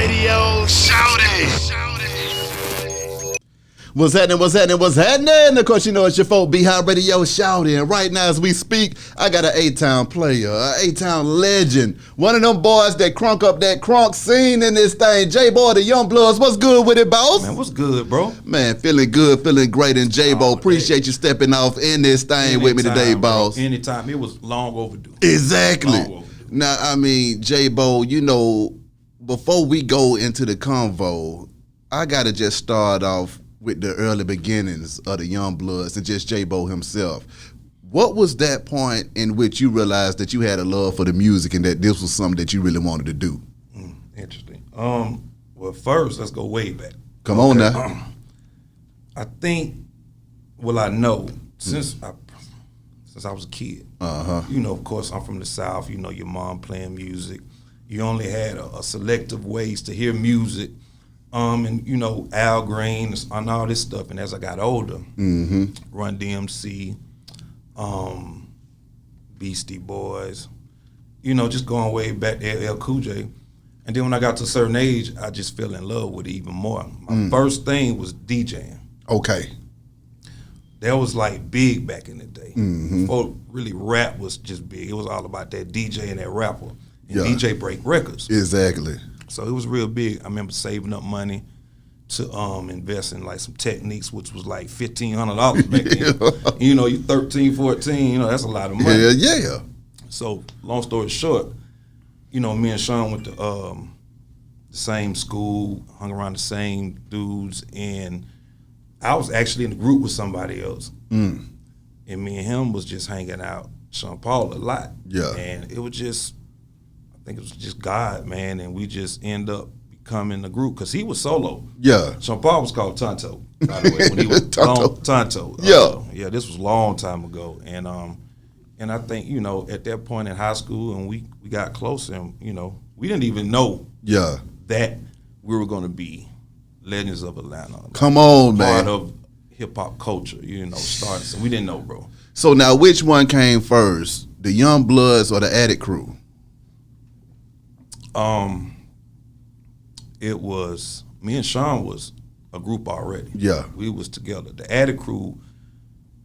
Radio. Shout it. What's happening? Of course, you know it's your folk Behind Radio shouting. Right now as we speak, I got an A-Town player, an A-Town legend. One of them boys that crunk up that crunk scene in this thing. J-Boy, the YoungBloodz. What's good with it, boss? Man, what's good, bro? Man, feeling good, feeling great. And J-Bo, appreciate you stepping off in this thing with me today, boss. Anytime. It was long overdue. Exactly. Long overdue. Now, I mean, J-Bo, you know, before we go into the convo, I got to just start off with the early beginnings of the YoungBloodz and just J-Bo himself. What was that point in which you realized that you had a love for the music and that this was something that you really wanted to do? Interesting. Well, first, let's go way back. Come on now. I think, I know since I was a kid. You know, of course, I'm from the South. You know, your mom playing music. You only had a selective ways to hear music. And you know, Al Green and all this stuff. And as I got older, Run DMC, Beastie Boys, you know, just going way back to LL Cool J. And then when I got to a certain age, I just fell in love with it even more. My first thing was DJing. Okay. That was like big back in the day. Before really rap was just big. It was all about that DJ and that rapper. And DJ break records. Exactly. So it was real big. I remember saving up money to invest in like some techniques, which was like $1,500 back then. You know, you 13, 14, you know, that's a lot of money. Yeah. So long story short, you know, me and Sean went to the same school, hung around the same dudes, and I was actually in the group with somebody else. And me and him was just hanging out, Sean Paul, a lot. Yeah. And it was just, I think it was just God, man, and we just end up becoming a group because he was solo. Yeah. Sean Paul was called Tonto, by the way, when he was Tonto. Yeah, this was a long time ago. And I think, you know, at that point in high school, and we got closer, and, you know, we didn't even know that we were going to be legends of Atlanta. Come on, man. Part of hip-hop culture, you know, started. So we didn't know, bro. So now which one came first, the YoungBloodz or the Attic Crew? It was, me and Sean was a group already. Yeah. We was together. The Attic Crew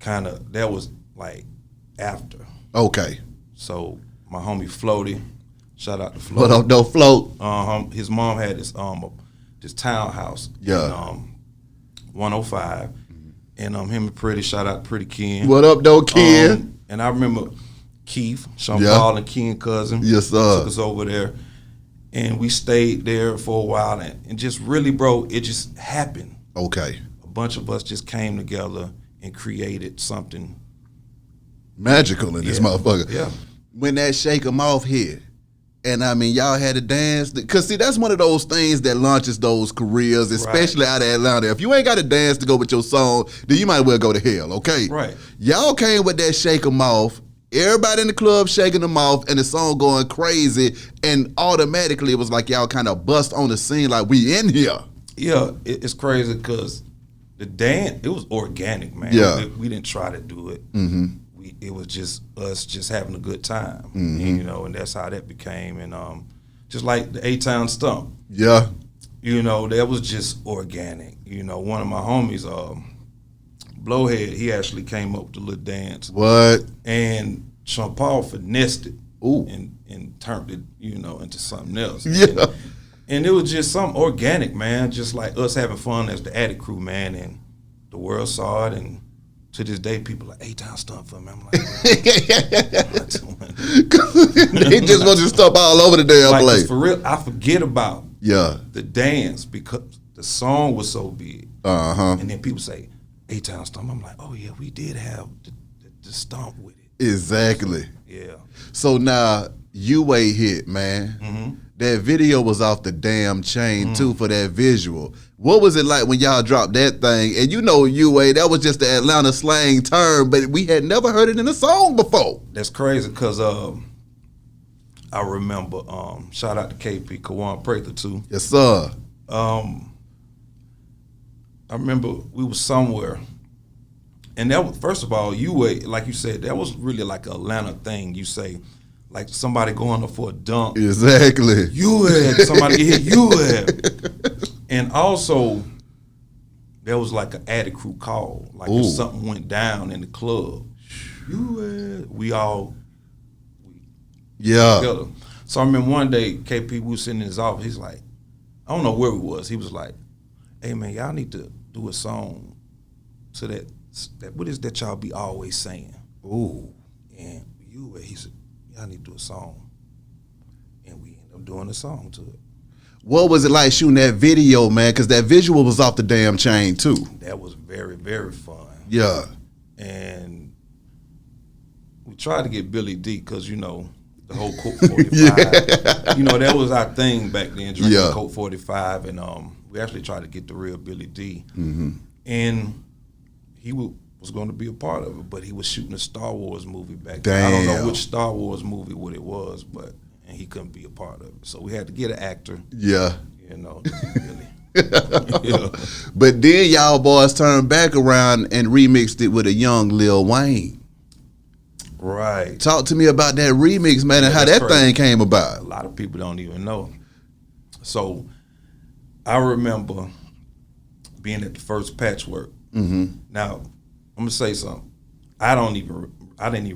that was like after. Okay. So my homie Floaty, shout out to Floaty. What up, though, Float? His mom had this townhouse in 105. And him and Pretty, shout out to Pretty Ken. What up, though, Ken? And I remember Keith, Sean Paul and Ken cousin. Yes, sir. Took us over there. And we stayed there for a while, and just really, bro, it just happened. Okay. A bunch of us just came together and created something magical in this motherfucker. Yeah. When that Shake 'Em Off hit, and I mean, y'all had to dance, because see, that's one of those things that launches those careers, especially out of Atlanta. If you ain't got to dance to go with your song, then you might well go to hell, okay? Right. Y'all came with that Shake 'Em Off, everybody in the club shaking them off, and the song going crazy, and automatically it was like y'all kind of bust on the scene like we in here. Yeah, it's crazy because the dance, it was organic, man. Yeah. We didn't try to do it. It was just us just having a good time, and, you know, and that's how that became. And just like the A-Town Stump. Yeah. You know, that was just organic. You know, one of my homies, Blowhead, he actually came up with the little dance. What? And Sean Paul finessed it. Ooh. And turned it, you know, into something else. Yeah. And it was just something organic, man, just like us having fun as the Attic Crew, man, and the world saw it, and to this day, people are like, A-Town Stump for me. I'm like, they just want you to stop all over the damn place. For real, I forget about the dance because the song was so big. And then people say, A-Town Stump. I'm like, oh yeah, we did have the stomp with it. Exactly. Yeah. So now UA hit, man. That video was off the damn chain too for that visual. What was it like when y'all dropped that thing? And you know UA, that was just the Atlanta slang term, but we had never heard it in a song before. That's crazy because I remember, shout out to KP, Kawan Prather too. Yes, sir. I remember we was somewhere, and that was, first of all, UA, like you said, that was really like an Atlanta thing. You say, like somebody going up for a dunk. Exactly. You had somebody get hit. You had, and also there was like an attic crew call. Like if something went down in the club, you had. We all. Together. So I remember one day, KP, we was sitting in his office. He's like, I don't know where we was. He was like, "Hey man, y'all need to do a song to that. What is that y'all be always saying?" Ooh. And he said, "Y'all need to do a song," and we ended up doing a song to it. What was it like shooting that video, man? Because that visual was off the damn chain too. That was very, very fun. Yeah. And we tried to get Billy D because the whole Coke 45. That was our thing back then, drinking Coke 45, and we actually tried to get the real Billy D. Mm-hmm. And he was going to be a part of it, but he was shooting a Star Wars movie back Damn. then. I don't know which Star Wars movie what it was, and he couldn't be a part of it. So we had to get an actor. Yeah. Really. But then y'all boys turned back around and remixed it with a young Lil Wayne. Right. Talk to me about that remix, man, and how that thing came about. A lot of people don't even know. So I remember being at the first Patchwork. Mm-hmm. Now, I'm gonna say something. I didn't even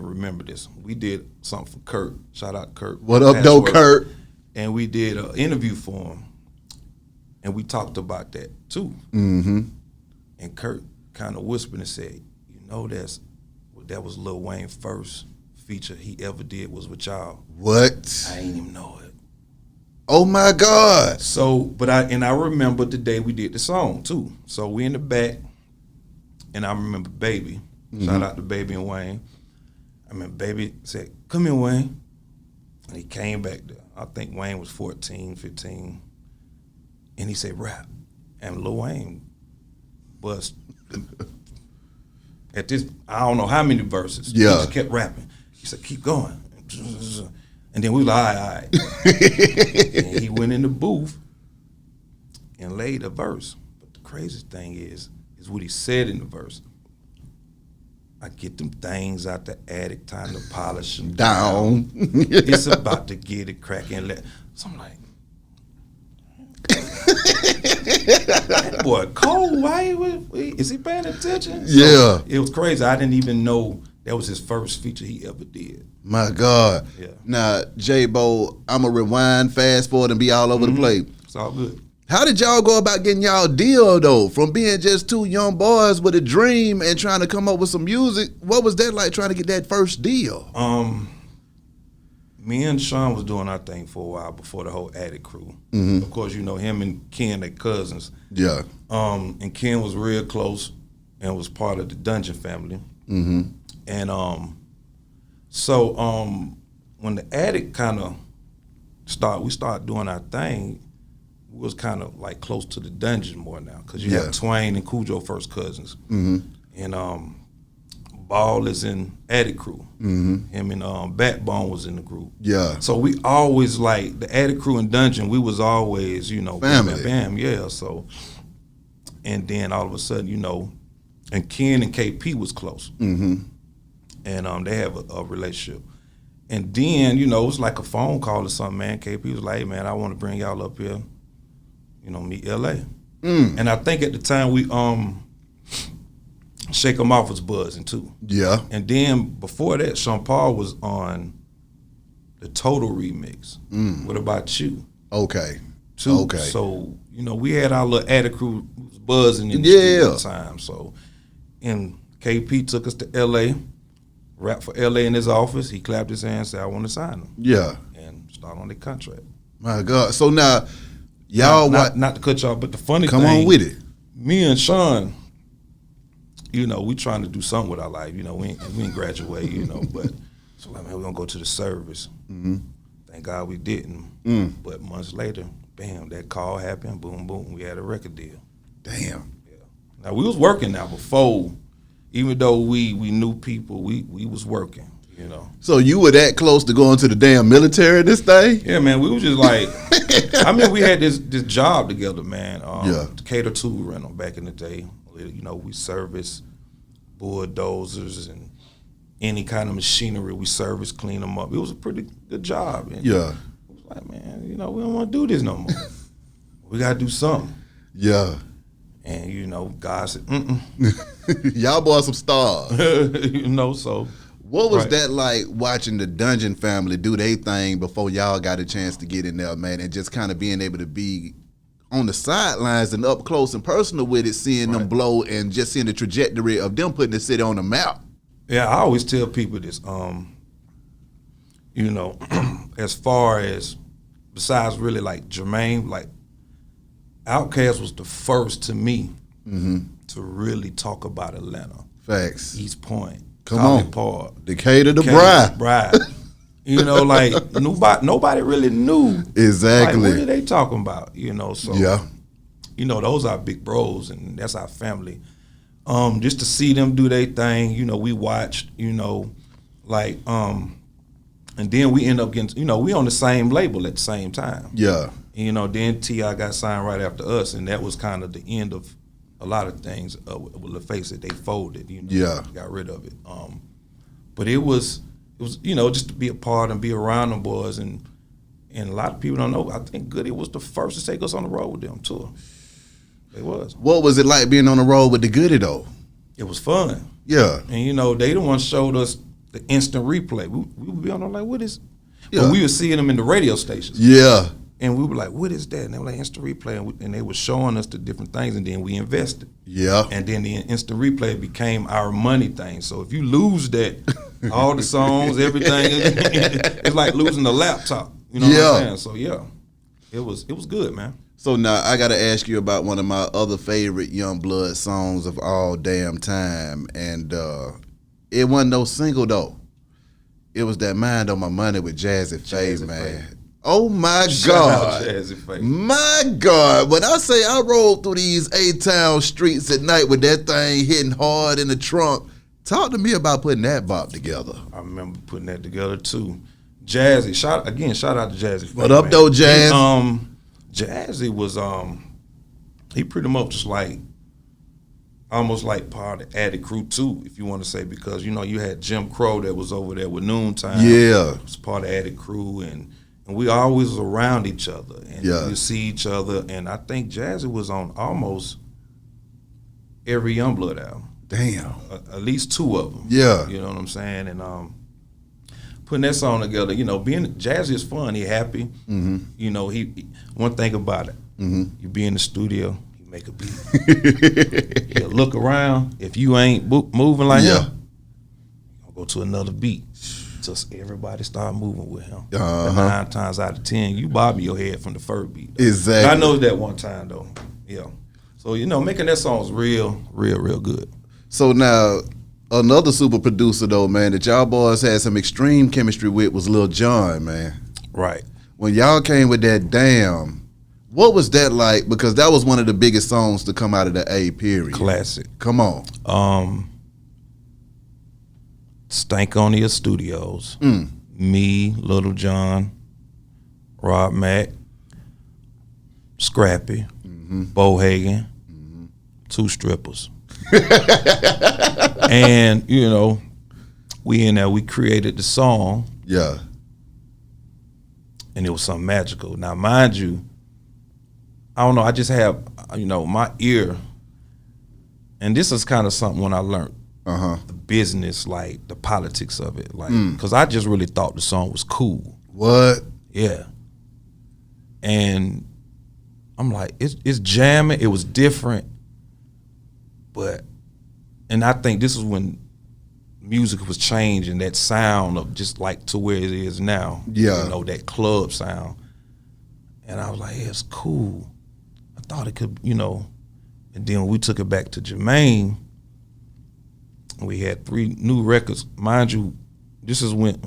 remember this. We did something for Kurt. Shout out Kurt. What up, though, Kurt? And we did an interview for him, and we talked about that too. Mm-hmm. And Kurt kind of whispered and said, that was Lil Wayne's first feature he ever did was with y'all. What? I ain't even know it. Oh my God. So, I remember the day we did the song too. So we in the back, and I remember Baby. Shout out to Baby and Wayne. I mean, Baby said, "Come here, Wayne." And he came back there. I think Wayne was 14, 15. And he said, "Rap." And Lil Wayne bust at this, I don't know how many verses. Yeah. He just kept rapping. He said, "Keep going." And then we was like, all right. And he went in the booth and laid a verse. But the crazy thing is what he said in the verse. "I get them things out the attic, time to polish them down. It's about to get it cracking." So I'm like, that boy cold. Why is he paying attention? Yeah. So it was crazy. I didn't even know that was his first feature he ever did. My God. Yeah. Now, J-Bo, I'm going to rewind, fast forward, and be all over the place. It's all good. How did y'all go about getting y'all deal, though? From being just two young boys with a dream and trying to come up with some music, what was that like trying to get that first deal? Me and Sean was doing our thing for a while before the whole Attic crew. Mm-hmm. Of course, him and Ken, they cousins. Yeah. And Ken was real close and was part of the Dungeon family. Mm-hmm. And so when the Attic kind of we started doing our thing, we was kind of like close to the Dungeon more now because you have Twain and Cujo first cousins. Mm-hmm. And Ball is in Attic crew. Mm-hmm. Him and Backbone was in the group. Yeah. So we always like the Attic crew and Dungeon. We was always family. Bam, yeah. So, and then all of a sudden, and Ken and KP was close. Mm-hmm. And they have a relationship. And then it's like a phone call or something. Man, KP was like, "Hey, man, I want to bring y'all up here. Meet LA." And I think at the time we Shake 'Em Off was buzzing too. Yeah. And then before that, Sean Paul was on the Total remix. What About You? Okay. Too. Okay. So, we had our little Attic crew was buzzing in the street at the time. So, and KP took us to LA, rapped for LA in his office. He clapped his hands and said, "I want to sign him." Yeah. And start on the contract. My God. So now, y'all not to cut y'all, but the funny thing. Come on with it. Me and Sean, we trying to do something with our life. We ain't graduate, but so like, man, we're gonna go to the service. Mm-hmm. Thank God we didn't. But months later, bam, that call happened, boom, boom, we had a record deal. Damn. Yeah. Now we was working now before, even though we knew people, we was working, So you were that close to going to the damn military this thing? Yeah, man, we was just like, we had this job together, man. Decatur 2 rental back in the day. We service bulldozers and any kind of machinery. We service, clean them up. It was a pretty good job. And Yeah. it was like, man, we don't want to do this no more. We got to do something. Yeah. And, God said, Y'all boys some stars. so. What was that like watching the Dungeon family do their thing before y'all got a chance to get in there, man, and just kind of being able to be on the sidelines and up close and personal with it, seeing them blow and just seeing the trajectory of them putting the city on the map? Yeah, I always tell people this, as far as, besides really like Jermaine, like Outkast was the first to me to really talk about Atlanta. Facts. East Point. Come College on. Park. Decatur the Bride. Like nobody really knew Exactly. like, what are they talking about, so Yeah. Those are big bros and that's our family. Just to see them do their thing, we watched, and then we end up getting, we on the same label at the same time. Yeah. Then T.I. got signed right after us, and that was kind of the end of a lot of things. With LaFace, they folded, got rid of it. But it was, just to be a part and be around them boys, and a lot of people don't know. I think Goody was the first to take us on the road with them too. It was. What was it like being on the road with the Goody though? It was fun. Yeah. And they the ones showed us the instant replay. We would be on there like, what is? Yeah. But we were seeing them in the radio stations. Yeah. And we were like, what is that? And they were like, instant replay. And they were showing us the different things, and then we invested. Yeah. And then the instant replay became our money thing. So if you lose that, all the songs, everything, it's like losing a laptop. You know what I'm saying? So yeah, it was good, man. So now I got to ask you about one of my other favorite YoungBloodz songs of all damn time. And it wasn't no single though. It was that Mind on My Money with Jazzy Faye, man. Faye. Oh my Shout God. out Jazzy Faye. My God. When I say I rolled through these A-Town streets at night with that thing hitting hard in the trunk, talk to me about putting that bop together. I remember putting that together too. Jazzy, shout out to Jazzy Faye. What up though, Jazz? Jazzy was he pretty much just like almost like part of the Addict Crew too, if you want to say, because you had Jim Crow that was over there with Noontime. Yeah. It was part of Addict Crew, and we always was around each other, and we see each other, and I think Jazzy was on almost every YoungBloodz album. Damn. At least two of them. Yeah. You know what I'm saying? And putting that song together, being Jazzy is fun. He happy. Mm-hmm. He one thing about it, you be in the studio, you make a beat. You look around. If you ain't moving like him, I'll go to another beat. Just everybody start moving with him. 9 times out of 10, you bobbing your head from the first beat. Though. Exactly. I know that one time though. Yeah. So making that song is real good. So now, another super producer though, man, that y'all boys had some extreme chemistry with was Lil Jon, man. Right. When y'all came with that Damn, what was that like? Because that was one of the biggest songs to come out of the A period. Classic. Come on. Stankonia Studios. Me, Lil Jon, Rob Mack, Scrappy, Bo Hagen, 2 strippers. And, we in there, we created the song. Yeah. And it was something magical. Now, mind you, I don't know, I just have, my ear, and this is kind of something when I learned the business, like the politics of it, like, because I just really thought the song was cool. What? Yeah. And I'm like, it's jamming, it was different, and I think this is when music was changing, that sound of just like to where it is now. Yeah. That club sound. And I was like, yeah, it's cool. I thought it could, and then when we took it back to Jermaine, we had 3 new records. Mind you, this is when,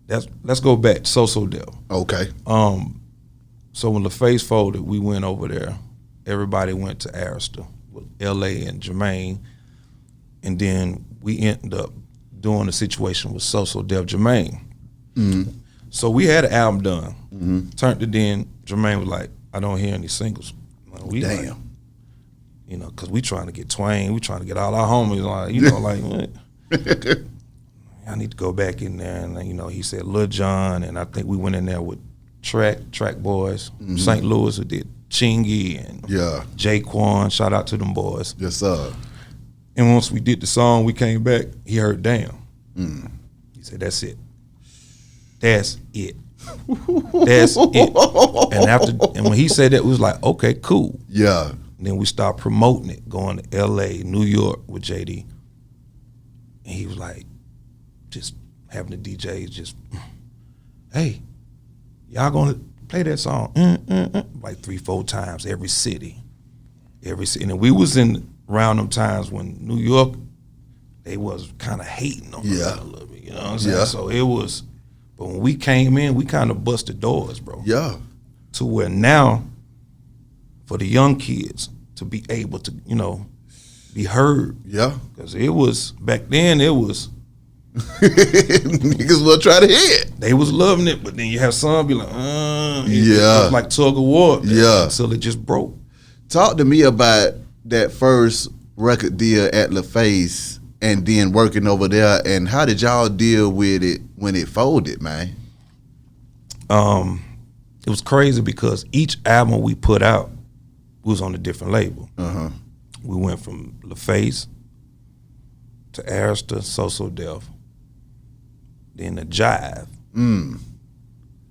let's go back to So Def. Okay. So when LaFace folded, we went over there. Everybody went to Arista with LA and Jermaine. And then we ended up doing a situation with So Def Jermaine. So we had an album done. Turned it in, Jermaine was like, I don't hear any singles. We Damn. Like, because we trying to get Twain, we trying to get all our homies, like, like, what? I need to go back in there, and he said Lil Jon, and I think we went in there with Track Boys, St. Louis, who did Chingy and Jaquan. Shout out to them boys. Yes, sir. And once we did the song, we came back. He heard "Damn." He said, "That's it. That's it. That's it." And when he said that, we was like, okay, cool. Yeah. And then we started promoting it, going to L.A., New York with JD. And he was like, just having the DJs just, hey, y'all gonna play that song? Like 3-4 times every city. And we was in around them times when New York, they was kind of hating on it a little bit, you know what I'm saying? So it was, but when we came in, we kind of busted doors, bro. Yeah. To where now, for the young kids to be able to, be heard. Yeah. Because it was, back then, it was. Niggas will try to hear it. They was loving it, but then you have some be like, It was like tug of war. Until it just broke. Talk to me about that first record deal at LaFace and then working over there, and how did y'all deal with it when it folded, man? It was crazy because each album we put out was on a different label. We went from LaFace to Arista, So Def, then the Jive.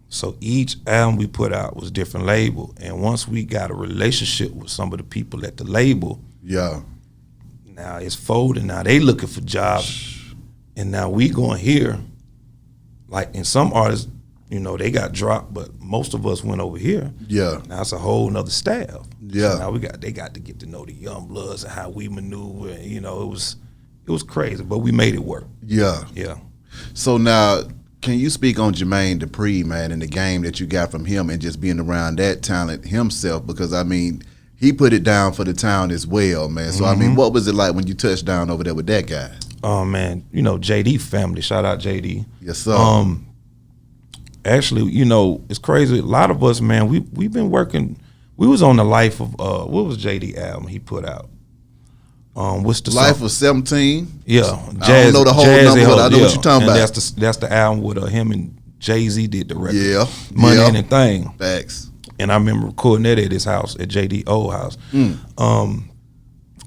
So each album we put out was a different label. And once we got a relationship with some of the people at the label, now it's folding. Now they looking for jobs. And now we going here, like in some artists, they got dropped, but most of us went over here. Yeah. Now it's a whole nother staff. Yeah. So now they got to get to know the YoungBloodz and how we maneuver. And, it was crazy, but we made it work. Yeah. Yeah. So now, can you speak on Jermaine Dupri, man, and the game that you got from him and just being around that talent himself? Because, I mean, he put it down for the town as well, man. So, I mean, what was it like when you touched down over there with that guy? Oh, man, JD family. Shout out JD. Yes, sir. Actually, it's crazy. A lot of us, man, we've been working. We was on the Life of, what was JD album he put out? What's the Life song? of 17? Yeah. I don't know the whole number, but I know what you're talking about. That's the album with him and Jay-Z did the record. Yeah. Money Ain't a Thing. Facts. And I remember recording that at his house, at JD old house.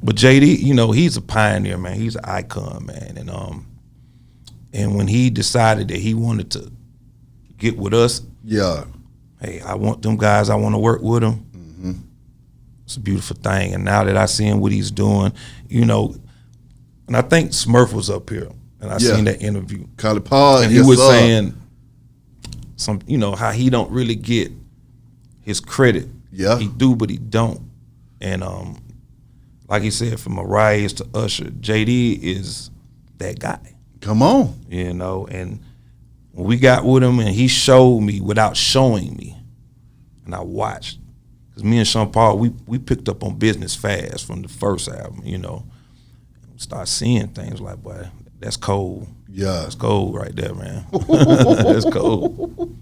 But JD, he's a pioneer, man. He's an icon, man. And when he decided that he wanted to get with us, hey, I want them guys, I want to work with them. It's a beautiful thing. And now that I see him, what he's doing, and I think Smurf was up here, and I seen that interview. Colin Paul, and he was saying how he don't really get his credit. Yeah. He do, but he don't. And like he said, from Mariah to Usher, JD is that guy. Come on. And when we got with him and he showed me without showing me, and I watched, because me and Sean Paul, we picked up on business fast from the first album, Start seeing things like, boy, that's cold. Yeah. That's cold right there, man. That's cold.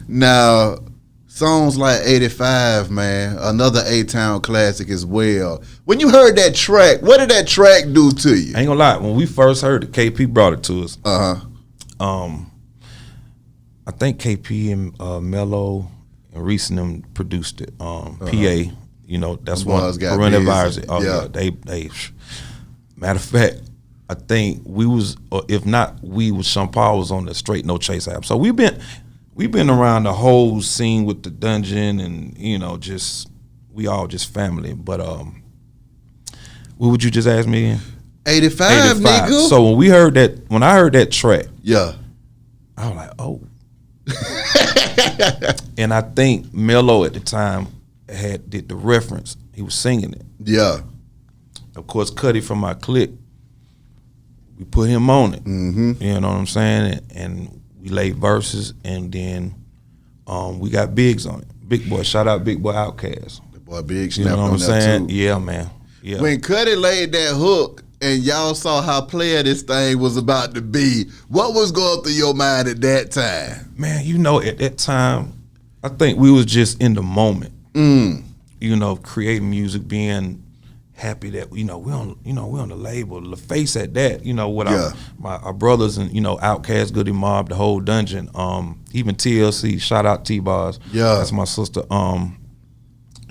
Now, songs like 85, man, another A-Town classic as well. When you heard that track, what did that track do to you? I ain't gonna lie, when we first heard it, KP brought it to us. I think KP and Mello and Reese and them produced it. PA, that's one coronavirus. Oh yeah, they. Matter of fact, I think we was, or if not, we was Sean Paul was on the Straight No Chase album. So we've been around the whole scene with the Dungeon, and we all just family. But what would you just ask me again? 85, nigga. So when I heard that track, I was like, oh. And I think Mello at the time did the reference. He was singing it. Yeah. Of course, Cuddy from my clique, we put him on it. You know what I'm saying? And we laid verses, and then we got Biggs on it. Big Boy, shout out Big Boy Outkast. The boy Big You snapped know what on I'm that saying? too. Yeah, man. Yeah. When Cuddy laid that hook and y'all saw how player this thing was about to be, what was going through your mind at that time? Man, at that time, I think we was just in the moment. Creating music, happy that we on the label. The face at that, with Yeah. our brothers and Outkast, Goody Mob, the whole dungeon. Even TLC, shout out T-Bars. Yeah. That's my sister. And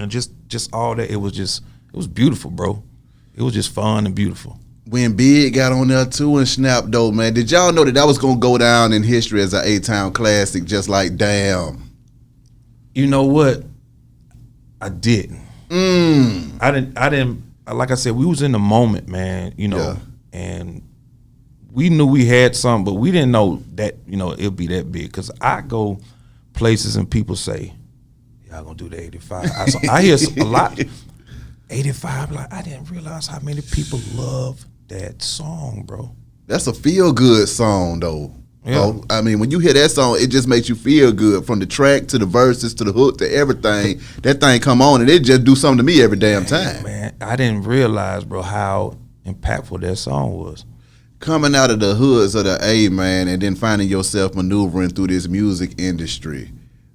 just all that. It was beautiful, bro. It was just fun and beautiful. When Big got on there too and Snap though, man, did y'all know that was gonna go down in history as an A-Town classic? Just like damn. You know what? I didn't. I didn't. Like I said, we was in the moment, man. Yeah. And we knew we had something, but we didn't know that it'd be that big. Cause I go places and people say, "Y'all gonna do the 85?" I hear a lot. 85. Like I didn't realize how many people love that song, bro. That's a feel good song though. Yeah. Bro. I mean, when you hear that song, it just makes you feel good from the track to the verses to the hook to everything. That thing come on and it just do something to me every damn time. Man, I didn't realize, bro, how impactful that song was. Coming out of the hoods of the A, man, and then finding yourself maneuvering through this music industry.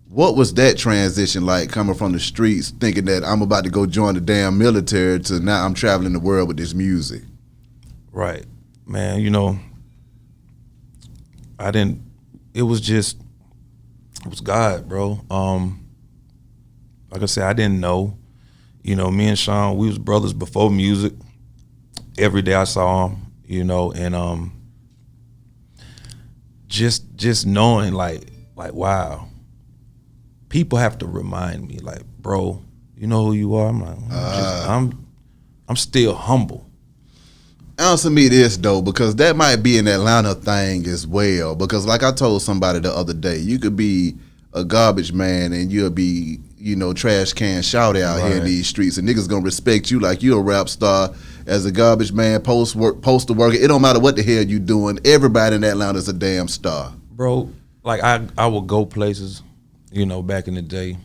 What was that transition like, coming from the streets thinking that I'm about to go join the damn military to now I'm traveling the world with this music? Right. Man, it was God, bro. Like I said, I didn't know. Me and Sean, we was brothers before music. Every day I saw him, and just knowing like wow. People have to remind me, like, bro, you know who you are? I'm like, I'm still humble. Answer me this though, because that might be an Atlanta thing as well. Because like I told somebody the other day, you could be a garbage man and you'll be, trash can shout out here in these streets, and niggas gonna respect you like you a rap star. As a garbage man, postal worker, it don't matter what the hell you doing. Everybody in Atlanta's a damn star, bro. Like I would go places, back in the day.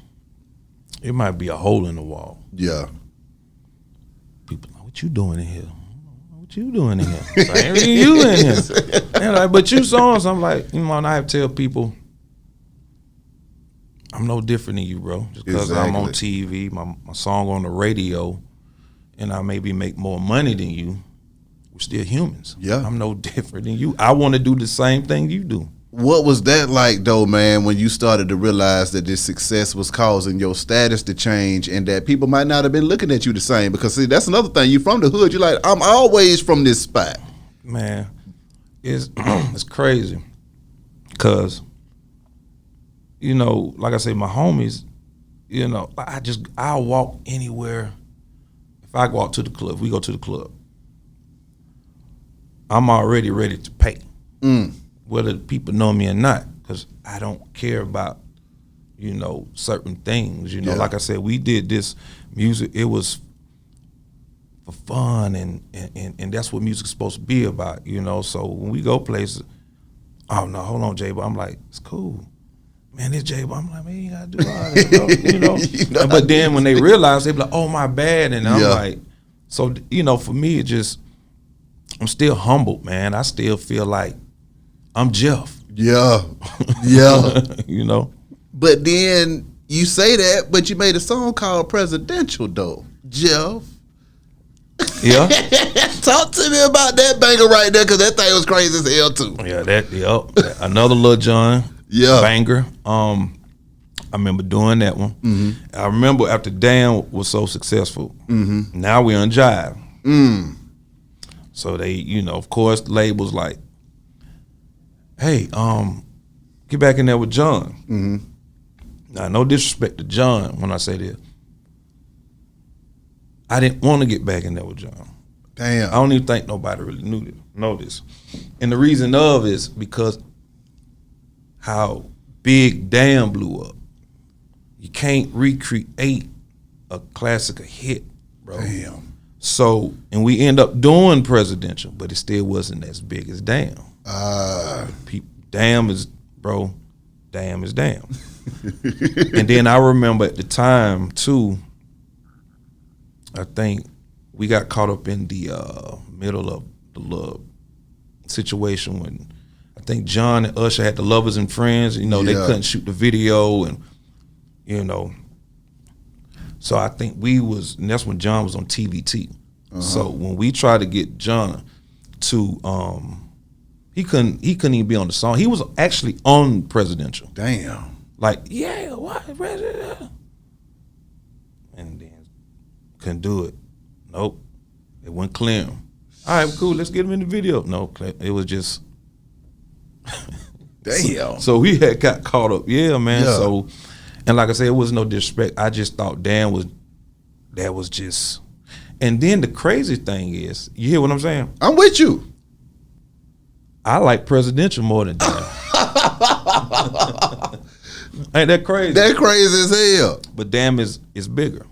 It might be a hole in the wall. Yeah. People like, what you doing in here? What you doing in here? Like, ain't really you in here. And like, but you songs, I'm like, and I have to tell people, I'm no different than you, bro. Just because I'm on TV, my song on the radio, and I maybe make more money than you, we're still humans. Yeah. I'm no different than you. I want to do the same thing you do. What was that like though, man, when you started to realize that this success was causing your status to change and that people might not have been looking at you the same? Because see, that's another thing. You from the hood, you're like, I'm always from this spot. Man, it's it's crazy. Cause, like I say, my homies, I'll walk anywhere. If I walk to the club, we go to the club, I'm already ready to pay. Whether people know me or not, because I don't care about, certain things. Yeah. Like I said, we did this music. It was for fun, and that's what music's supposed to be about. So when we go places, oh no, hold on, J-Bo. I'm like, it's cool, man. It's J-Bo. I'm like, man, you gotta do all that, But then when they realize, they be like, oh my bad, and I'm like, so for me, it just, I'm still humbled, man. I still feel like I'm Jeff. Yeah. But then you say that, but you made a song called Presidential though, Jeff. Yeah. Talk to me about that banger right there, because that thing was crazy as hell too. Yeah, another Lil Jon banger. I remember doing that one. Mm-hmm. I remember after Damn was so successful, now we on Jive. So they, of course, the label's like, hey, get back in there with John. Now, no disrespect to John when I say this. I didn't want to get back in there with John. Damn. I don't even think nobody really know this. And the reason of is because how big Damn blew up. You can't recreate a classic, a hit, bro. Damn. So, and we end up doing Presidential, but it still wasn't as big as Damn. Damn is Damn. And then I remember at the time too, I think we got caught up in the middle of the love situation when I think John and Usher had the Lovers and Friends. They couldn't shoot the video, and so I think and that's when John was on TVT. So when we tried to get John to, he couldn't even be on the song. He was actually on Presidential. Damn. Like, yeah, what? And then couldn't do it. Nope. It wouldn't clear him. All right, cool. Let's get him in the video. No, it was just. Damn. So we had got caught up. Yeah, man. Yeah. So, and like I said, it was no disrespect. I just thought that was just. And then the crazy thing is, you hear what I'm saying? I'm with you. I like Presidential more than Dan. Ain't that crazy? That crazy as hell. But Damn is bigger.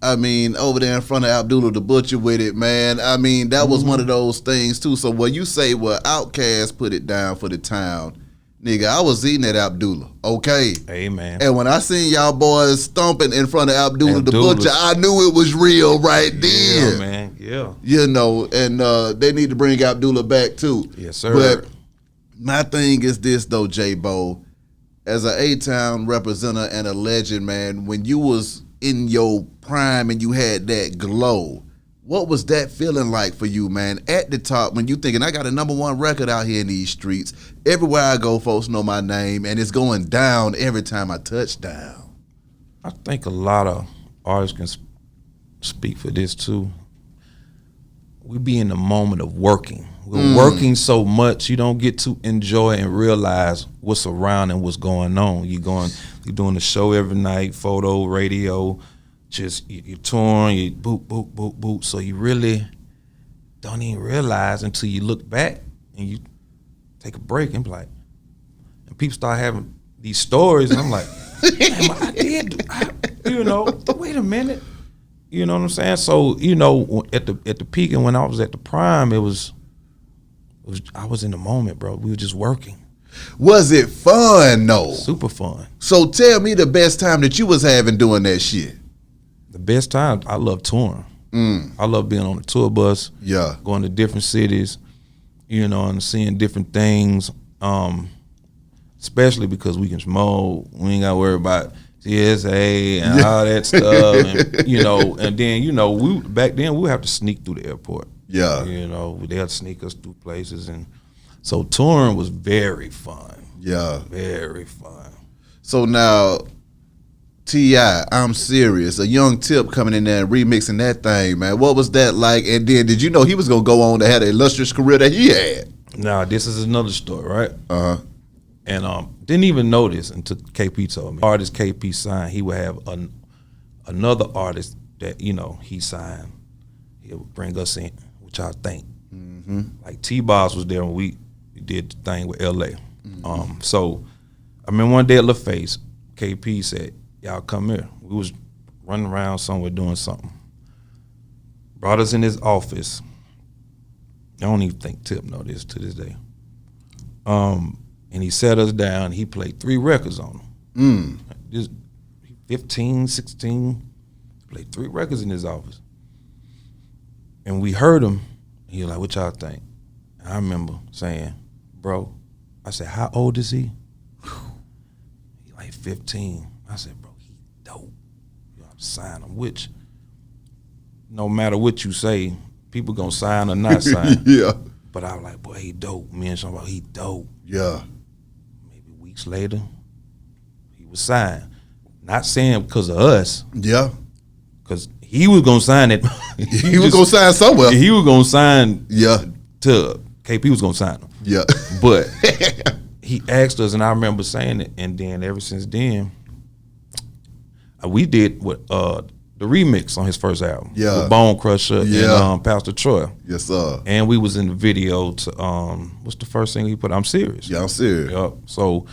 I mean, over there in front of Abdullah the Butcher with it, man. I mean, that was one of those things too. So when you say, well, Outkast put it down for the town, nigga, I was eating at Abdullah, okay? Amen. And when I seen y'all boys stomping in front of Abdullah the Butcher, I knew it was real right then. Yeah, man. Yeah. You know, and they need to bring Abdullah back too. Yes, sir. But my thing is this though, J-Bo, as an A-Town representative and a legend, man, when you was in your prime and you had that glow, what was that feeling like for you, man? At the top, when you thinking, I got a #1 record out here in these streets. Everywhere I go, folks know my name, and it's going down every time I touch down. I think a lot of artists can speak for this too. We be in the moment of working. We're working so much, you don't get to enjoy and realize what's around and what's going on. You're doing the show every night, photo, radio, just you're touring, you boop, boop, boop, boop. So you really don't even realize until you look back and you take a break and be like, and people start having these stories, and I'm like, damn, wait a minute. You know what I'm saying? So, at the peak and when I was at the prime, I was in the moment, bro. We were just working. Was it fun, though? Super fun. So tell me the best time that you was having doing that shit. The best time, I love touring. I love being on the tour bus. Yeah. Going to different cities, and seeing different things. Especially because we can smoke. We ain't got to worry about TSA and all that stuff. And, and then, we back then, we would have to sneak through the airport. Yeah. They'll sneak us through places. And so touring was very fun. Yeah. Very fun. So now, T.I., I'm serious. A young Tip coming in there and remixing that thing, man. What was that like? And then did you know he was going to go on to have the illustrious career that he had? Now, this is another story, right? Uh-huh. And didn't even know this until KP told me. Artist KP signed, he would have another artist that, he signed. He would bring us in, which I think. Like T-Boss was there when we did the thing with LA. So I remember one day at LaFace, KP said, y'all come here. We was running around somewhere doing something. Brought us in his office. I don't even think Tip know this to this day. And he sat us down. He played 3 records on them. This 15, 16, played 3 records in his office. And we heard him. He was like, what y'all think? And I remember saying, bro, I said, how old is he? He like 15. I said, bro, he dope. You have to sign him, which no matter what you say, people gonna sign or not sign. Yeah. But I was like, boy, he dope. Me and Sean, he dope. Yeah. Weeks later, he was signed. Not saying because of us. Yeah. Because he was going to sign it. He was going to sign somewhere. He was going to sign Yeah. to KP was going to sign him. Yeah. But he asked us, and I remember saying it, and then ever since then, we did the remix on his first album. Yeah. With Bone Crusher Yeah. and Pastor Troy. Yes, sir. And we was in the video to, what's the first thing he put? I'm Serious. Yeah, I'm serious. Yep. So,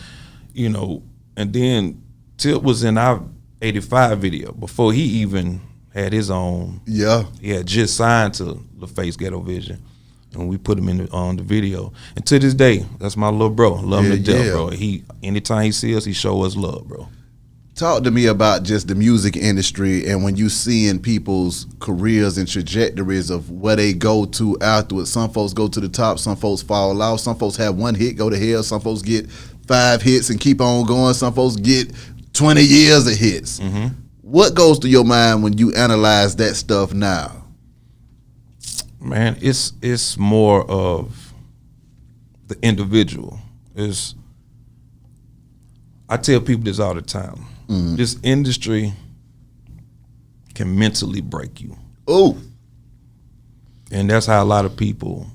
and then Tip was in our 85 video before he even had his own. Yeah. He had just signed to LaFace Ghetto Vision. And we put him in the video. And to this day, that's my little bro. Love him to death, bro. Anytime he see us, he show us love, bro. Talk to me about just the music industry and when you seeing people's careers and trajectories of where they go to afterwards. Some folks go to the top, some folks fall off, some folks have 1 hit, go to hell, some folks get 5 hits and keep on going, some folks get 20 years of hits. What goes through your mind when you analyze that stuff now? Man, it's more of the individual. I tell people this all the time. This industry can mentally break you. Oh. And that's how a lot of people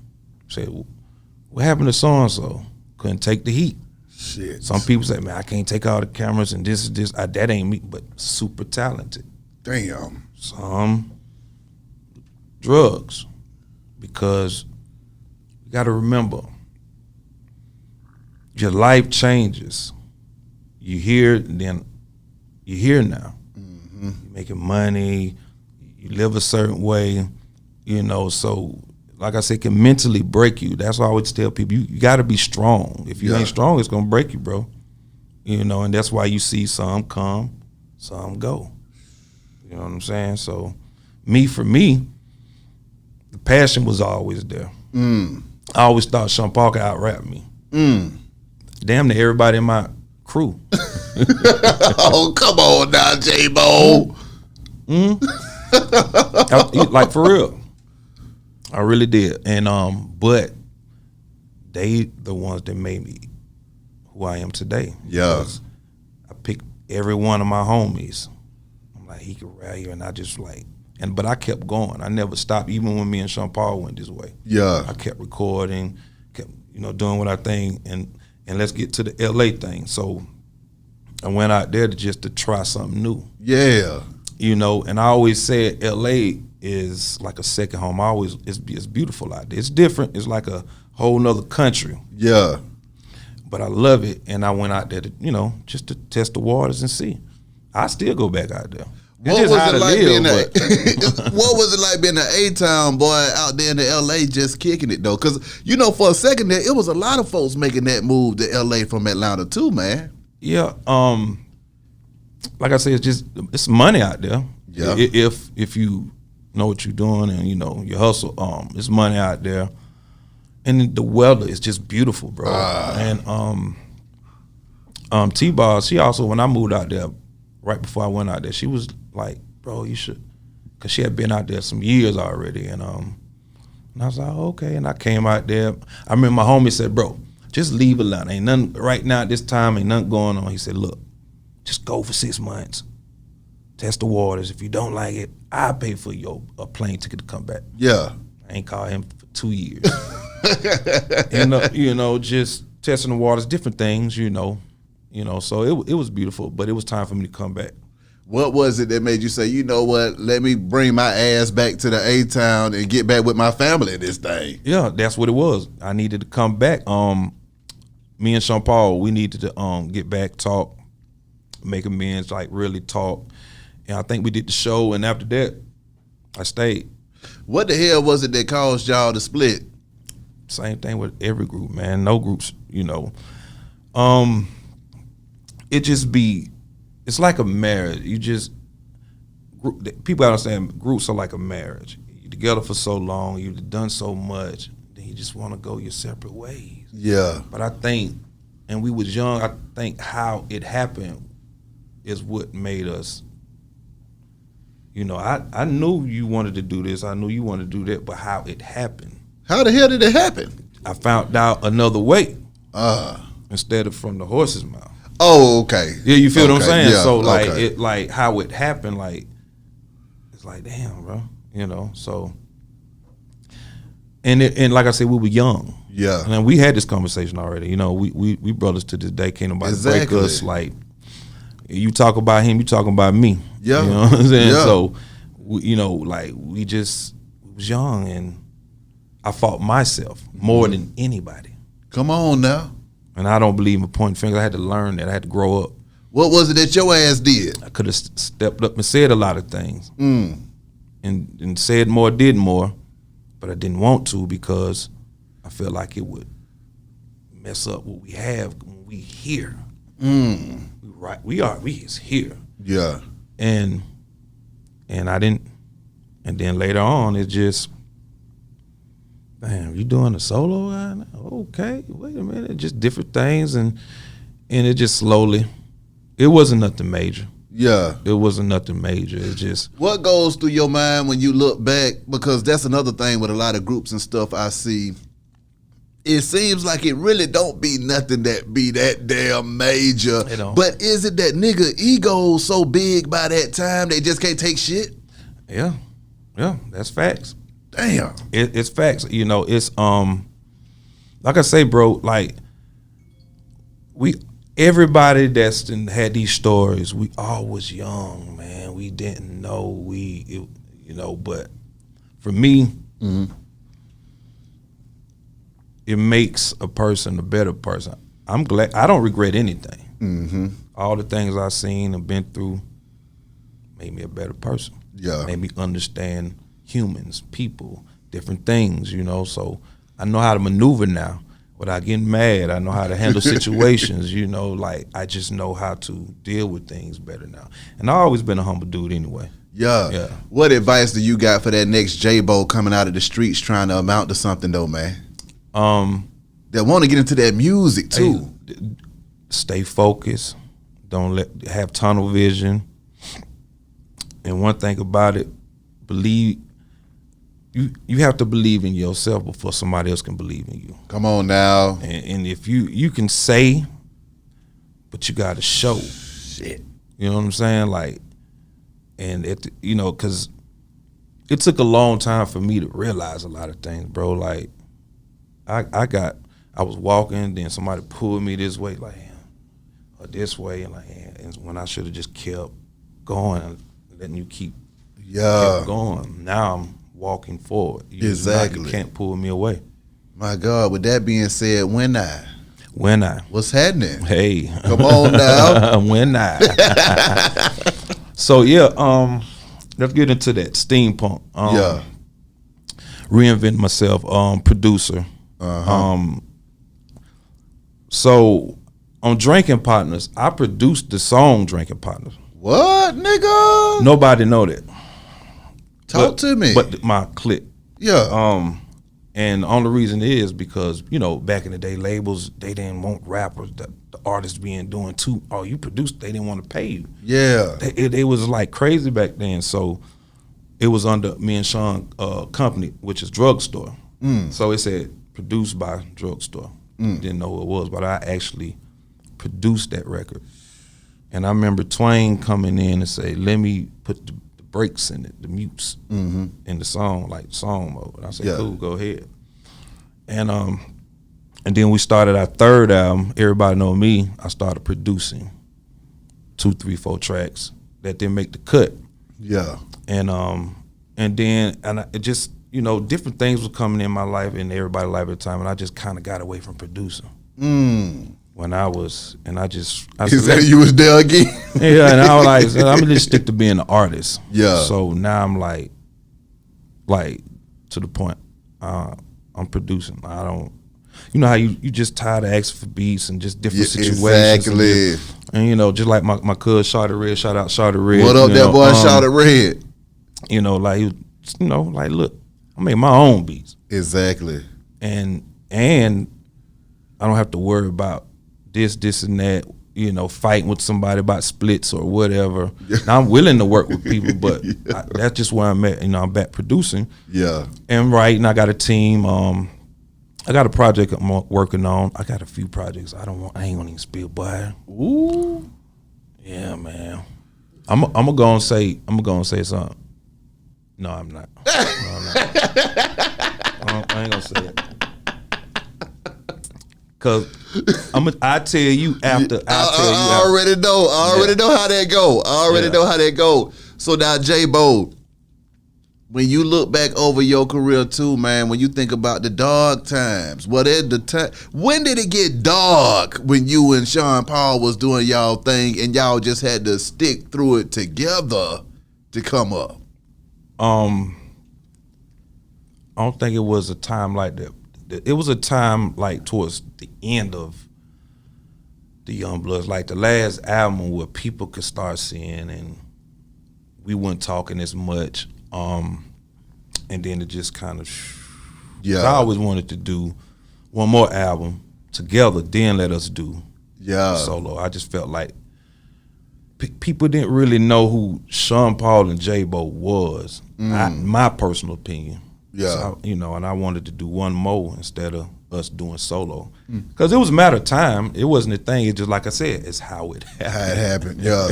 say, what happened to so-and-so? Couldn't take the heat. Shit. Some people say, man, I can't take all the cameras and this. That ain't me, but super talented. Damn. Some drugs. Because you got to remember, your life changes. You hear, then you hear now. You're making money, you live a certain way, so like I said, it can mentally break you. That's why I always tell people, you got to be strong. If you ain't strong, it's going to break you, bro. And that's why you see some come, some go. You know what I'm saying? So for me, the passion was always there. I always thought Sean Paul could out-rap me. Damn near everybody in my crew. Oh, come on now, J-Bo. Like, for real. I really did. And but they the ones that made me who I am today. Yeah. Because I picked every one of my homies. I'm like, he could rap here, and I just like, but I kept going. I never stopped, even when me and Sean Paul went this way. Yeah. I kept recording, kept doing what I think, and let's get to the LA thing. So I went out there to try something new. Yeah. And I always said LA is like a second home. It's beautiful out there. It's different. It's like a whole nother country. Yeah. But I love it, and I went out there to, just to test the waters and see. I still go back out there. What was it like being an A-Town boy out there in the LA just kicking it though? Because for a second there, it was a lot of folks making that move to LA from Atlanta too, man. Yeah. Like I said, it's money out there. Yeah. If you know what you're doing and you hustle, it's money out there, and the weather is just beautiful, bro. And T-Bar, she also, when I moved out there, right before I went out there, she was like, bro, you should, because she had been out there some years already, and I was like, okay, and I came out there. I remember my homie said, bro, just leave Atlanta. Ain't nothing right now at this time, ain't nothing going on. He said, look, just go for 6 months. Test the waters. If you don't like it, I'll pay for a plane ticket to come back. Yeah. I ain't called him for 2 years. And just testing the waters, different things, so it was beautiful, but it was time for me to come back. What was it that made you say, you know what, let me bring my ass back to the A-Town and get back with my family in this thing? Yeah, that's what it was. I needed to come back. Me and Sean Paul, we needed to get back, talk, make amends, like really talk. And I think we did the show, and after that, I stayed. What the hell was it that caused y'all to split? Same thing with every group, man. No groups, it's like a marriage. People understand groups are like a marriage. You're together for so long, you've done so much, then you just want to go your separate ways. Yeah. But I think, and we was young, I think how it happened is what made us, I knew you wanted to do this, I knew you wanted to do that, but how it happened. How the hell did it happen? I found out another way instead of from the horse's mouth. Oh, okay. Yeah, you feel what I'm saying? Yeah, so okay. like how it happened, like it's like, damn, bro, so and like I said, we were young. Yeah. And we had this conversation already. We brothers to this day, can't nobody break us. Like, you talk about him, you talking about me. Yeah. You know what I'm saying? Yeah. So we was young, and I fought myself more than anybody. Come on now. And I don't believe in pointing fingers. I had to learn that. I had to grow up. What was it that your ass did? I could have stepped up and said a lot of things, and said more, did more, but I didn't want to because I felt like it would mess up what we have when we here. We is here. Yeah. And I didn't. And then later on, it just, damn, you doing a solo guy now? Okay, wait a minute, just different things, and it just slowly. It wasn't nothing major. Yeah. It wasn't nothing major. It just What goes through your mind when you look back? Because that's another thing with a lot of groups and stuff I see. It seems like it really don't be nothing that be that damn major. It don't. But is it that nigga ego so big by that time they just can't take shit? yeah, that's facts. Damn. It's facts. You know, it's like I say, bro. Like everybody that's had these stories, we all was young, man. We didn't know but for me, it makes a person a better person. I'm glad. I don't regret anything. All the things I've seen and been through made me a better person. Yeah. Made me understand humans, people, different things, so I know how to maneuver now without getting mad. I know how to handle situations, like I just know how to deal with things better now. And I've always been a humble dude anyway. Yeah. What advice do you got for that next J-Bo coming out of the streets trying to amount to something though, man? That want to get into that music too. Hey, stay focused. Don't have tunnel vision. And one thing about it, believe. You have to believe in yourself before somebody else can believe in you. Come on now. And if you can say, but you got to show. Shit. You know what I'm saying? Like, and because it took a long time for me to realize a lot of things, bro. Like, I was walking, then somebody pulled me this way, like, or this way, and when I should have just kept going, letting you keep going. Now I'm walking forward. Exactly. You can't pull me away. My God, with that being said, when I? What's happening? Hey. Come on now. When I. So, let's get into that steampunk. Reinvent myself, producer. So, on Drinking Partners, I produced the song Drinking Partners. What, nigga? Nobody know that. Talk to me. But my clique. Yeah. And the only reason is because, back in the day, labels, they didn't want rappers, the artists being doing too, you produced, they didn't want to pay you. Yeah. It was like crazy back then. So it was under me and Sean company, which is Drugstore. So it said produced by Drugstore. Didn't know who it was, but I actually produced that record. And I remember Twain coming in and say, let me put the breaks in it, the mutes in the song, like song mode. And I said, cool, go ahead. And then we started our third album, Everybody Know Me. I started producing 2, 3, 4 tracks that didn't make the cut. Yeah. And then it just, different things were coming in my life and everybody's life at the time, and I just kind of got away from producing. When I was, and I said, you was there again? Yeah, and I was like, so I'm gonna just stick to being an artist. Yeah. So now I'm like to the point, I'm producing. I don't, how you just tired of asking for beats and just different situations. Exactly. And just like my cuz Shawty Red, shout out Shawty Red. What up, that boy Shawty Red? Like look, I make my own beats. Exactly. And I don't have to worry about this and that, fighting with somebody about splits or whatever. Now, I'm willing to work with people, but that's just where I'm at. I'm back producing. Yeah. And writing. I got a team. I got a project I'm working on. I got a few projects. I ain't gonna even spill, boy. Ooh. Yeah, man. I'm gonna go and say something. No, I'm not. No, I'm not. I ain't gonna say it. Cause I tell you after. I already know. I already know how that go. I already know how that go. So now, J-Bo, when you look back over your career too, man, when you think about the dark times, when did it get dark when you and Sean Paul was doing y'all thing and y'all just had to stick through it together to come up? I don't think it was a time like that. It was a time like towards the end of the YoungBloodz, like the last album where people could start seeing and we weren't talking as much. And then it just kind of, I always wanted to do one more album together, then let us do solo. I just felt like people didn't really know who Sean Paul and J-Bo was. My personal opinion. Yeah. So, you know, and I wanted to do one more instead of us doing solo. Because it was a matter of time. It wasn't a thing. It's just like I said, it's how it happened. How it happened, yeah.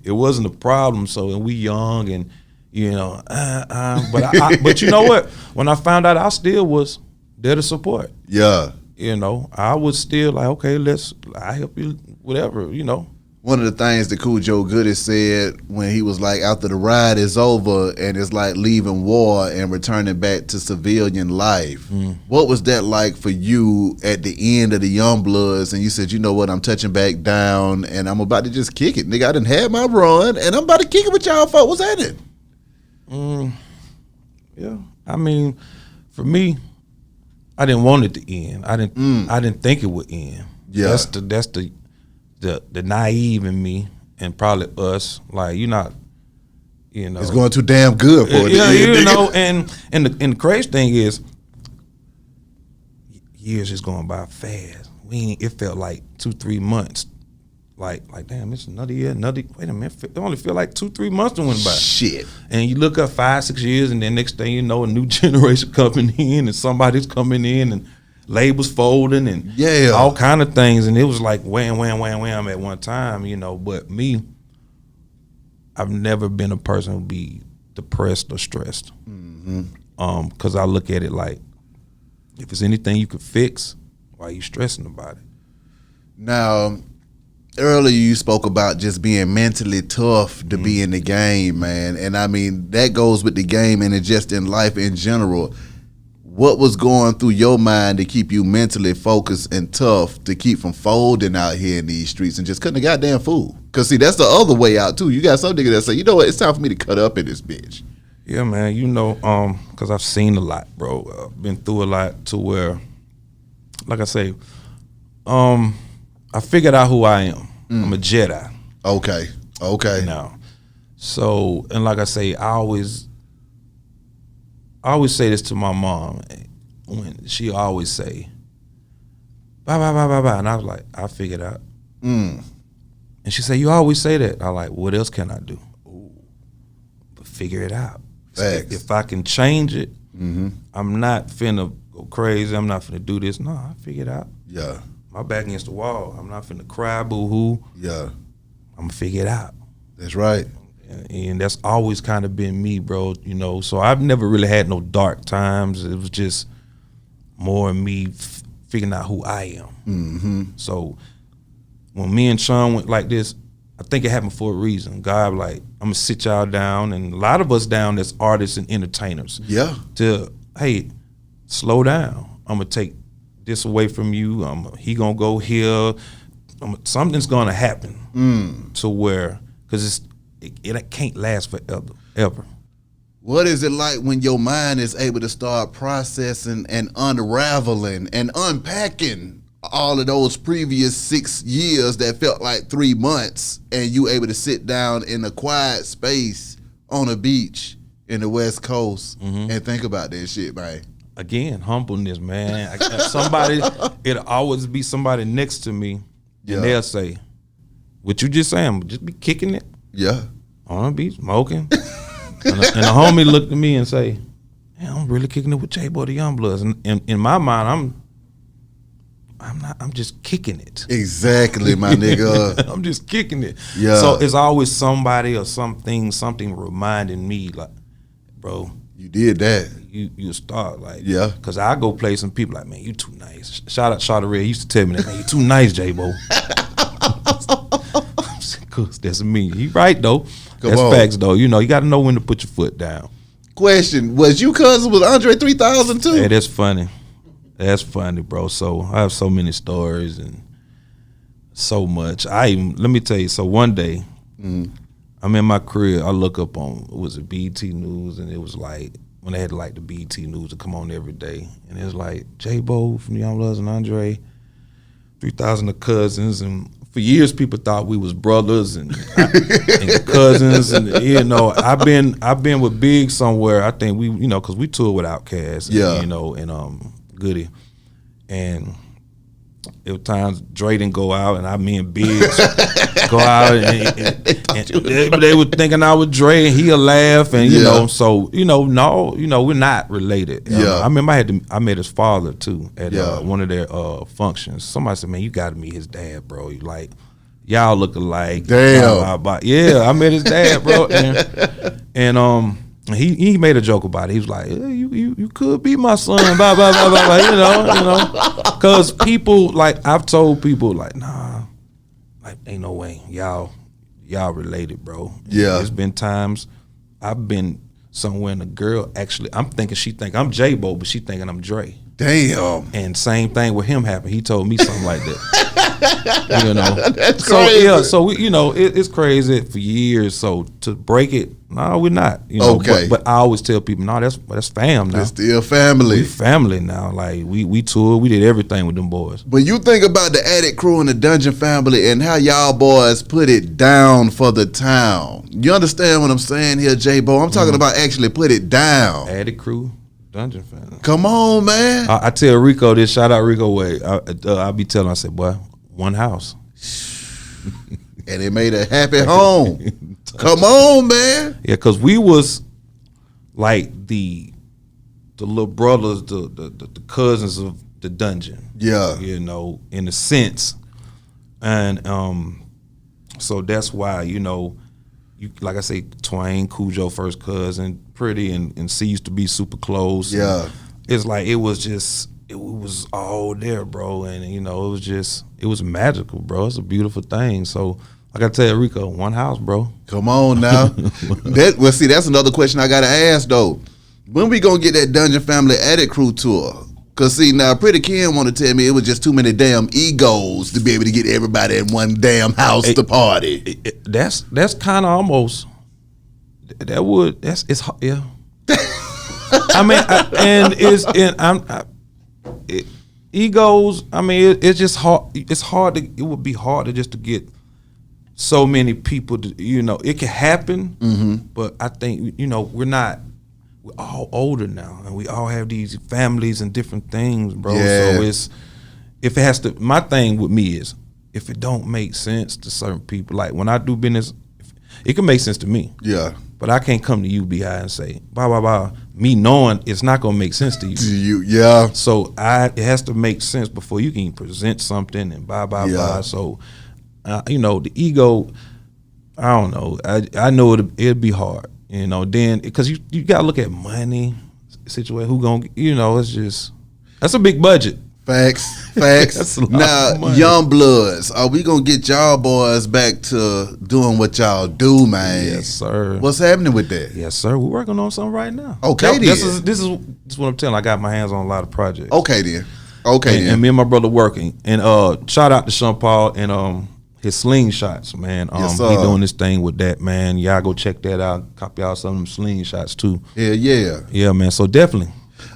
It wasn't a problem. So, and we young and, you know, but you know what? When I found out, I still was there to support. Yeah. You know, I was still like, okay, I help you, whatever, you know. One of the things that Cool Joe Goody said when he was like, after the ride is over and it's like leaving war and returning back to civilian life, what was that like for you at the end of the YoungBloodz? And you said, you know what, I'm touching back down and I'm about to just kick it. Nigga, I done had my run and I'm about to kick it with y'all folk. What's happening? Yeah, I mean, for me, I didn't want it to end. I didn't think it would end. Yeah. That's the naive in me, and probably us. Like, you're not, you know, It's going too damn good for it. yeah, you know. And the crazy thing is, years is going by fast. It felt like 2-3 months. Like damn, it's another year, wait a minute, it only feel like 2-3 months that went by. Shit. And you look up 5-6 years, and then next thing you know, a new generation coming in, and somebody's coming in, and labels folding, and all kind of things. And it was like wham at one time, you know. But me, I've never been a person who be depressed or stressed. Because I look at it like, if it's anything you could fix, why are you stressing about it? Now, earlier you spoke about just being mentally tough to be in the game, man. And I mean, that goes with the game and it's just in life in general. What was going through your mind to keep you mentally focused and tough to keep from folding out here in these streets and just cutting a goddamn fool? Because, see, that's the other way out, too. You got some nigga that say, you know what, it's time for me to cut up in this bitch. Yeah, man, you know, because I've seen a lot, bro. I've been through a lot to where, like I say, I figured out who I am. I'm a Jedi. Okay. Now, so, and like I say, I always say this to my mom when she always say, bye, bye, bye, bye, bye. And I was like, I figured out. And she said, you always say that. I like, what else can I do? But figure it out. Facts. If I can change it, I'm not finna go crazy. I'm not finna do this. No, I figured out. Yeah. My back against the wall. I'm not finna cry, boo-hoo. Yeah. I'm gonna figure it out. That's right. And that's always kind of been me, bro, you know. So I've never really had no dark times. It was just more me figuring out who I am. So when me and Sean went like this, I think it happened for a reason. God, like, I'm gonna sit y'all down, and a lot of us down as artists and entertainers. Yeah. To, hey, slow down. I'm gonna take this away from you. He gonna go here. Something's gonna happen to where, because it can't last forever, ever. What is it like when your mind is able to start processing and unraveling and unpacking all of those previous 6 years that felt like 3 months, and you able to sit down in a quiet space on a beach in the West Coast and think about that shit, man? Again, humbleness, man. It'll always be somebody next to me, and they'll say, what you just saying, just be kicking it. Yeah. On the beach, smoking. and a homie looked at me and say, man, I'm really kicking it with J-Bo the YoungBloodz. And in my mind, I'm just kicking it. Exactly, my nigga. I'm just kicking it. Yeah. So it's always somebody or something reminding me, like, bro, You did that. you start, like, Yeah. Because I go play some people like, man, you too nice. Shout out Shawty Red. He used to tell me that, man, you too nice, J-Bo. Cause that's me. He right though. That's facts though. You know, you got to know when to put your foot down. Question: was you cousin with Andre 3000 too? Hey, that's funny. That's funny, bro. So I have so many stories and so much. Let me tell you. So one day, I'm in my crib. I look up on, was it BT News, and it was like when they had like the BT News to come on every day, and it was like J-Bo from YoungBloodz and Andre 3000 of cousins, and for years people thought we was brothers and cousins, and you know, I've been with Big somewhere. I think we, you know, because we toured with Outkast, and, you know, and Goody, and It was times Dre didn't go out, and me and Biggs go out, and they were thinking I was Dre, and he'll laugh, and you know, so no, we're not related. I remember I met his father too at one of their functions. Somebody said, "Man, you got to meet his dad, bro. You like, y'all look alike." Damn. Yeah, I met his dad, bro, and he made a joke about it. He was like, "You could be my son," blah blah blah blah, you know, because people, like, I've told people, like, nah, like, ain't no way y'all related, bro. Yeah, there's been times I've been somewhere and a girl actually, she think I'm J-Bo, but she thinking I'm Dre. Damn. And same thing with him happened. He told me something like that. You know, that's so crazy. yeah, so we, it's crazy for years. So to break it, no, we're not. You know, okay. But I always tell people, no, that's fam now. It's still family. We family now. Like we toured, we did everything with them boys. When you think about the Attic Crew and the Dungeon family and how y'all boys put it down for the town, you understand what I'm saying here, J-Bo? I'm talking about actually put it down. Attic Crew, Dungeon family. Come on, man. I tell Rico this. Shout out Rico Way. I be telling. I said, boy, one house. And it made a happy home. Come on, man. Yeah, because we was like the little brothers, the cousins of the Dungeon. Yeah. You know, in a sense. And so that's why, you like I say, Twain, Cujo, first cousin, Pretty, and C used to be super close. Yeah. It's like it was all there, bro. And it was magical, bro. It's a beautiful thing. So I gotta tell you, Rico, one house, bro. Come on now. See, that's another question I gotta ask though. When we gonna get that Dungeon Family Attic Crew tour? Cause see, now Pretty Ken want to tell me it was just too many damn egos to be able to get everybody in one damn house to party. That's kind of almost it's yeah. I mean, egos. I mean, it's just hard. It's hard to. It would be hard to just to get so many people to. It can happen, but I think we're all older now, and we all have these families and different things, bro. Yeah. So if it has to. My thing with me is if it don't make sense to certain people. Like when I do business, it can make sense to me. Yeah. But I can't come to you, B.I., and say, blah, blah, blah, me knowing it's not going to make sense to you. Yeah. So it has to make sense before you can present something and blah, blah, blah. So, the ego, I don't know. I know it'll be hard, then, because you got to look at money, situation, who going to, it's just, that's a big budget. Facts. That's a lot Now, of money. YoungBloodz, are we gonna get y'all boys back to doing what y'all do, man? Yes, sir. What's happening with that? Yes, sir. We're working on something right now. Okay, This is what I'm telling. I got my hands on a lot of projects. Okay, then. And me and my brother working. And shout out to Sean Paul and his slingshots, man. Yes, he doing this thing with that, man. Y'all go check that out. Copy out some of them slingshots too. Yeah. Yeah, man. So definitely.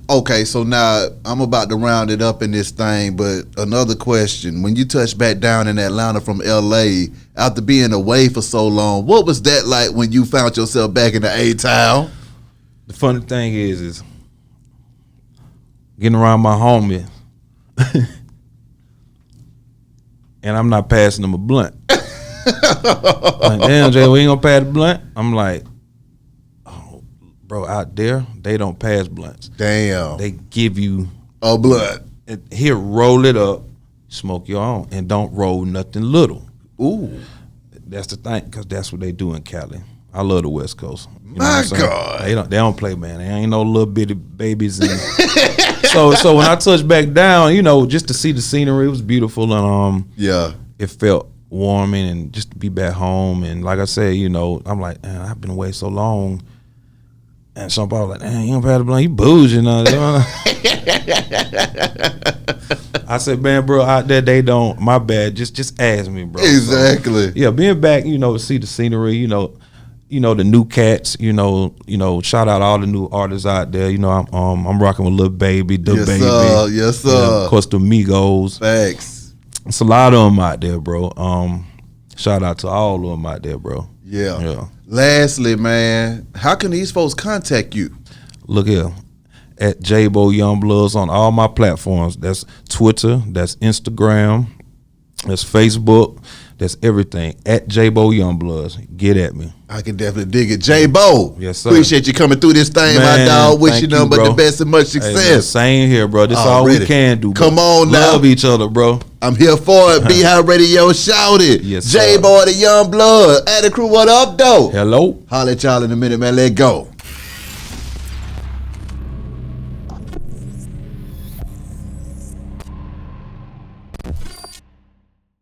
Okay, so now I'm about to round it up in this thing, but another question. When you touched back down in Atlanta from LA, after being away for so long, what was that like when you found yourself back in the A-Town? The funny thing is getting around my homie and I'm not passing them a blunt. Like, damn, Jay, we ain't gonna pass the blunt? I'm like, bro, out there, they don't pass blunts. Damn. They give you a blunt. Here, roll it up, smoke your own, and don't roll nothing little. Ooh. That's the thing, because that's what they do in Cali. I love the West Coast. My God. They don't play, man. They ain't no little bitty babies. And so when I touched back down, just to see the scenery, it was beautiful, and yeah, it felt warming, and just to be back home. And like I said, I'm like, man, I've been away so long. And somebody was like, "Man, you don't pass the blunt, you boozing." I said, "Man, bro, out there they don't. My bad. Just ask me, bro." Exactly. So, yeah, being back, to see the scenery, the new cats, shout out all the new artists out there. I'm rocking with Lil Baby, Yes, sir. Yes, sir. Of course, the Migos. Facts. It's a lot of them out there, bro. Shout out to all of them out there, bro. Yeah. Lastly, man, how can these folks contact you? Look here. at J-Bo YoungBloodz on all my platforms. That's Twitter, that's Instagram, that's Facebook, that's everything. At J-Bo YoungBloodz. Get at me. I can definitely dig it. J-Bo, Yes, sir. appreciate you coming through this thing, my Man, dog. Wish thank you nothing you, but the bro. best and much Hey, man, success. same here, bro. This all Already. we can do, bro. Come on now. Love each other, bro. I'm here for it. Be High Radio, shout it. Yes, sir. J-Bo, the YoungBloodz. Add the crew, what up, though? Hello. Holla at y'all in a minute, man. Let go.